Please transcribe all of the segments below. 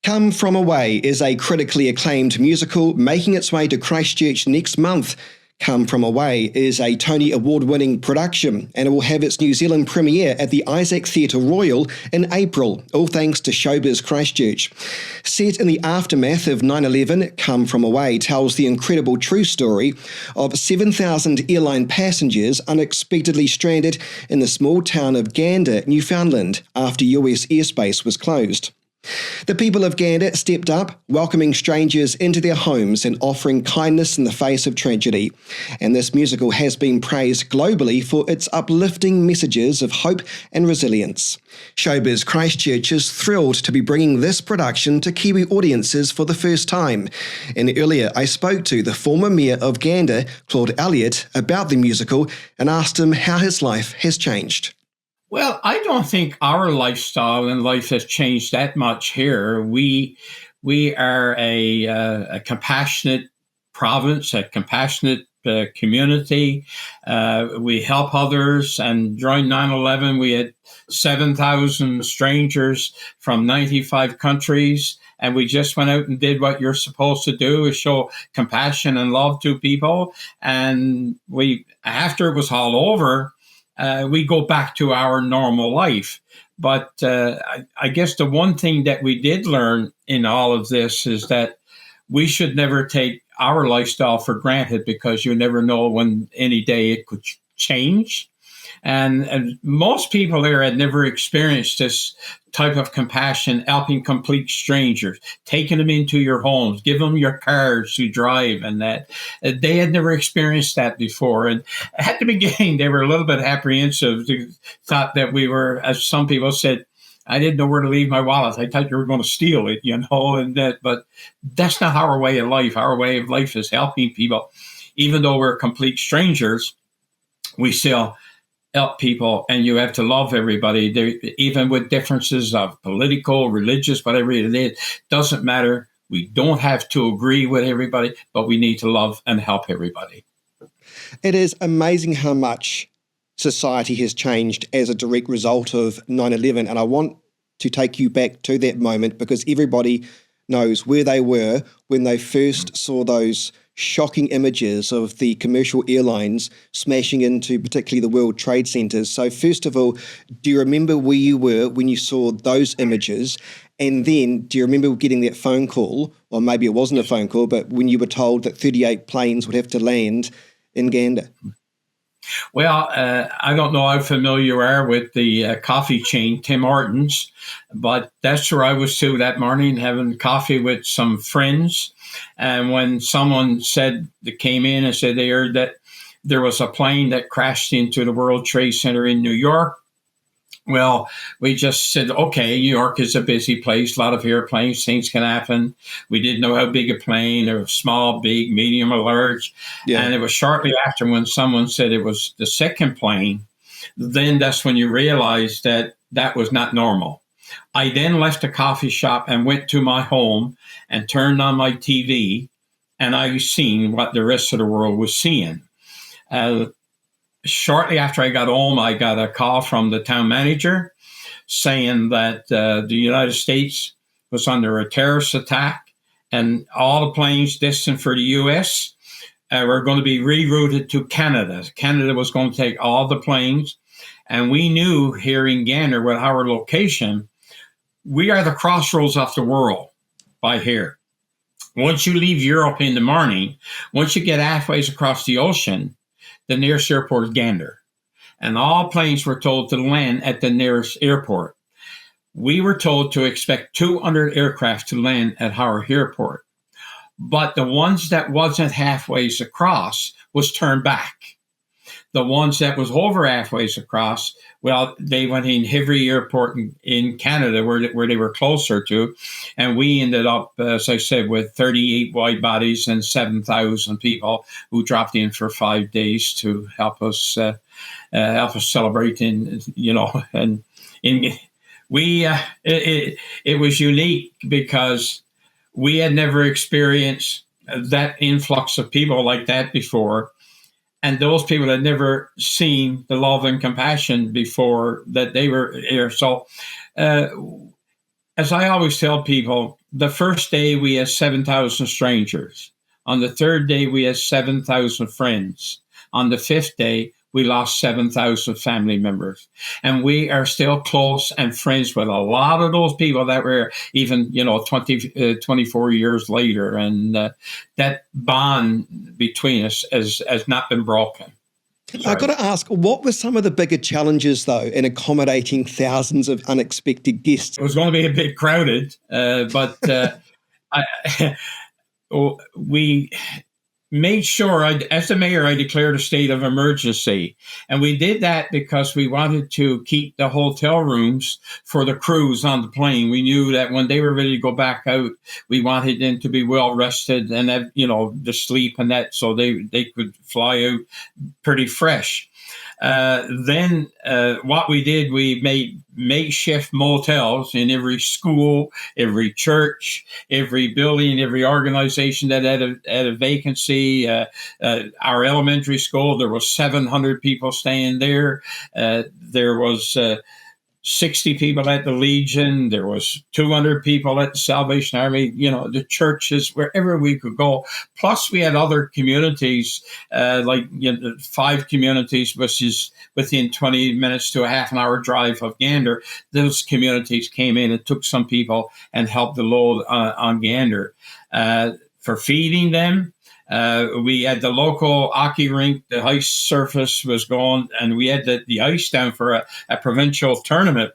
Come From Away is a critically acclaimed musical making its way to Christchurch next month. Come From Away is a Tony Award-winning production and it will have its New Zealand premiere at the Isaac Theatre Royal in April, all thanks to Showbiz Christchurch. Set in the aftermath of 9/11, Come From Away tells the incredible true story of 7,000 airline passengers unexpectedly stranded in the small town of Gander, Newfoundland, after US airspace was closed. The people of Gander stepped up, welcoming strangers into their homes and offering kindness in the face of tragedy. And this musical has been praised globally for its uplifting messages of hope and resilience. Showbiz Christchurch is thrilled to be bringing this production to Kiwi audiences for the first time. And earlier I spoke to the former mayor of Gander, Claude Elliott, about the musical and asked him how his life has changed. Well, I don't think our lifestyle and life has changed that much here. We are a compassionate province, a compassionate community. We help others. And during 9/11, we had 7,000 strangers from 95 countries. And we just went out and did what you're supposed to do, is show compassion and love to people. And after it was all over, we go back to our normal life. But I guess the one thing that we did learn in all of this is that we should never take our lifestyle for granted, because you never know when any day it could change. And most people there had never experienced this type of compassion, helping complete strangers, taking them into your homes, give them your cars to drive, and that. They had never experienced that before. And at the beginning, they were a little bit apprehensive. They thought that we were, as some people said, I didn't know where to leave my wallet. I thought you were going to steal it, but that's not our way of life. Our way of life is helping people. Even though we're complete strangers, we still help people, and you have to love everybody, even with differences of political, religious, whatever it is. Doesn't matter. We don't have to agree with everybody, but we need to love and help everybody. It is amazing how much society has changed as a direct result of 9/11, and I want to take you back to that moment, because everybody knows where they were when they first saw those shocking images of the commercial airlines smashing into particularly the World Trade Centers. So first of all, do you remember where you were when you saw those images? And then do you remember getting that phone call, or maybe it wasn't a phone call, but when you were told that 38 planes would have to land in Gander? Well, I don't know how familiar you are with the coffee chain, Tim Hortons, but that's where I was too that morning, having coffee with some friends. And when someone came in and said they heard that there was a plane that crashed into the World Trade Center in New York, well, we just said, okay, New York is a busy place, a lot of airplanes, things can happen. We didn't know how big a plane, or small, big, medium, or large. Yeah. And it was shortly after when someone said it was the second plane, then that's when you realized that that was not normal. I then left the coffee shop and went to my home and turned on my TV, and I seen what the rest of the world was seeing. Shortly after I got home, I got a call from the town manager saying that the United States was under a terrorist attack, and all the planes destined for the U.S. Were going to be rerouted to Canada. Canada was going to take all the planes, and we knew here in Gander, with our location, we are the crossroads of the world by here. Once you leave Europe in the morning, once you get halfway across the ocean, the nearest airport is Gander. And all planes were told to land at the nearest airport. We were told to expect 200 aircraft to land at our airport. But the ones that wasn't halfway across was turned back. The ones that was over halfway across, well, they went in Hivry Airport in Canada, where they were closer to. And we ended up, as I said, with 38 wide bodies and 7,000 people who dropped in for 5 days to help us celebrate. It was unique because we had never experienced that influx of people like that before. And those people had never seen the love and compassion before that they were here. So as I always tell people, the first day we had 7,000 strangers. On the third day, we had 7,000 friends. On the fifth day, we lost 7,000 family members. And we are still close and friends with a lot of those people that were even, 24 years later. And that bond between us has not been broken. I've got to ask, what were some of the bigger challenges, though, in accommodating thousands of unexpected guests? It was going to be a bit crowded, but we made sure, as the mayor, I declared a state of emergency. And we did that because we wanted to keep the hotel rooms for the crews on the plane. We knew that when they were ready to go back out, we wanted them to be well rested and have, the sleep and that, so they could fly out pretty fresh. Then what we did, we made makeshift motels in every school, every church, every building, every organization that had a vacancy. Our elementary school, there was 700 people staying there. There was 60 people at the Legion. There was 200 people at the Salvation Army, the churches, wherever we could go. Plus, we had other communities, 5 communities, which is within 20 minutes to a half an hour drive of Gander. Those communities came in and took some people and helped the load on Gander. For feeding them, we had the local hockey rink, the ice surface was gone, and we had the ice down for a provincial tournament.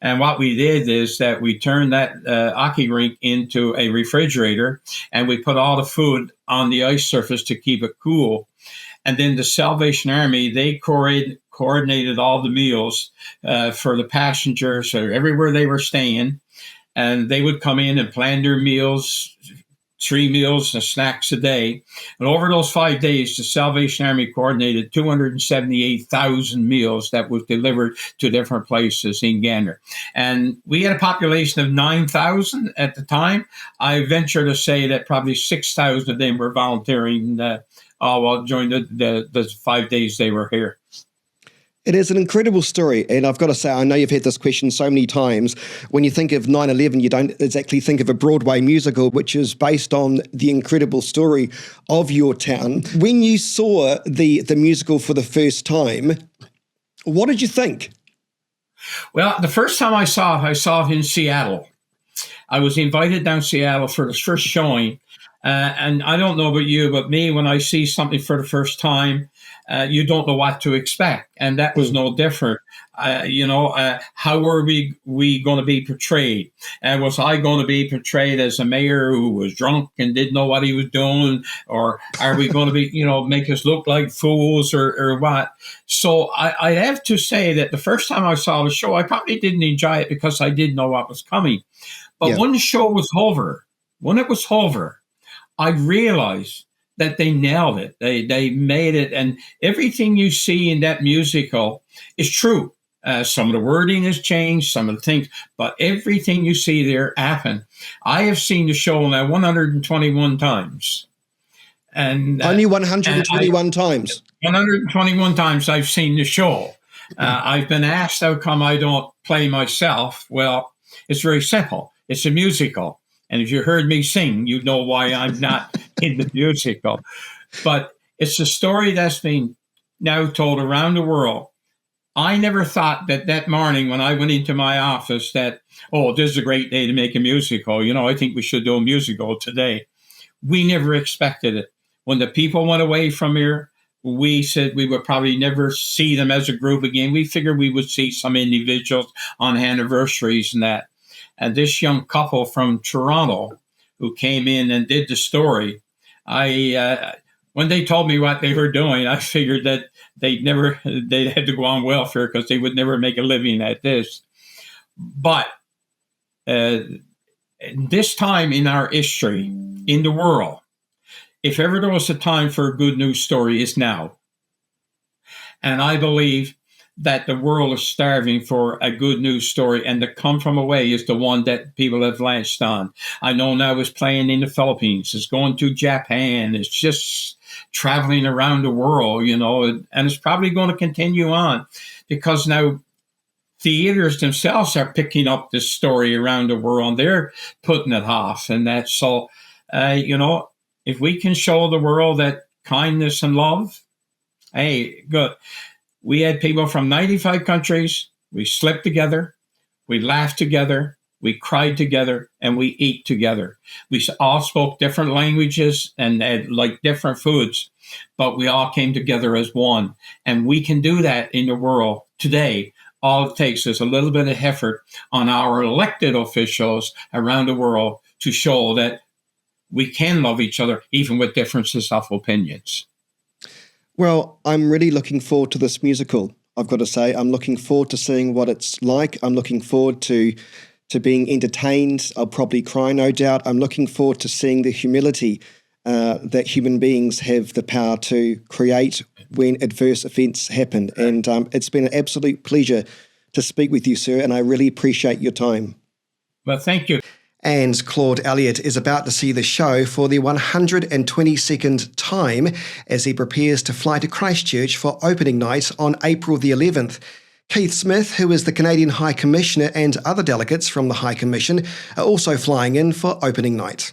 And what we did is that we turned that hockey rink into a refrigerator, and we put all the food on the ice surface to keep it cool. And then the Salvation Army, they coordinated all the meals for the passengers or everywhere they were staying. And they would come in and plan their meals, 3 meals and snacks a day. And over those 5 days, the Salvation Army coordinated 278,000 meals that was delivered to different places in Gander. And we had a population of 9,000 at the time. I venture to say that probably 6,000 of them were volunteering during the 5 days they were here. It is an incredible story, and I've got to say, I know you've had this question so many times. When you think of 9/11, you don't exactly think of a Broadway musical, which is based on the incredible story of your town. When you saw the musical for the first time, what did you think? Well, the first time I saw it in Seattle. I was invited down to Seattle for the first showing, and I don't know about you, but me, when I see something for the first time, you don't know what to expect. And that was no different. How were we going to be portrayed? And was I going to be portrayed as a mayor who was drunk and didn't know what he was doing? Or are we going to be, make us look like fools or what? So I have to say that the first time I saw the show, I probably didn't enjoy it because I didn't know what was coming. But when the show was over, I realized that they nailed it. They made it, and everything you see in that musical is true. Some of the wording has changed, some of the things, but everything you see there happened. I have seen the show now 121 times. And only 121 times? 121 times I've seen the show. I've been asked how come I don't play myself. Well, it's very simple. It's a musical. And if you heard me sing, you know why I'm not in the musical. But it's a story that's been now told around the world. I never thought that morning when I went into my office that, this is a great day to make a musical. I think we should do a musical today. We never expected it. When the people went away from here, we said we would probably never see them as a group again. We figured we would see some individuals on anniversaries and that. And this young couple from Toronto who came in and did the story, when they told me what they were doing, I figured that they had to go on welfare because they would never make a living at this. But this time in our history, in the world, if ever there was a time for a good news story, it's now. And I believe that the world is starving for a good news story, and the Come From Away is the one that people have latched on. I know now it's playing in the Philippines, it's going to Japan, it's just traveling around the world, and it's probably going to continue on because now theaters themselves are picking up this story around the world, and they're putting it off. And that's so, if we can show the world that kindness and love, hey, good. We had people from 95 countries. We slept together. We laughed together. We cried together, and we ate together. We all spoke different languages and had like different foods, but we all came together as one. And we can do that in the world today. All it takes is a little bit of effort on our elected officials around the world to show that we can love each other, even with differences of opinions. Well, I'm really looking forward to this musical. I've got to say, I'm looking forward to seeing what it's like. I'm looking forward to being entertained. I'll probably cry, no doubt. I'm looking forward to seeing the humility that human beings have the power to create when adverse events happen. And it's been an absolute pleasure to speak with you, sir, and I really appreciate your time. Well, thank you. And Claude Elliott is about to see the show for the 122nd time as he prepares to fly to Christchurch for opening night on April the 11th. Keith Smith, who is the Canadian High Commissioner, and other delegates from the High Commission are also flying in for opening night.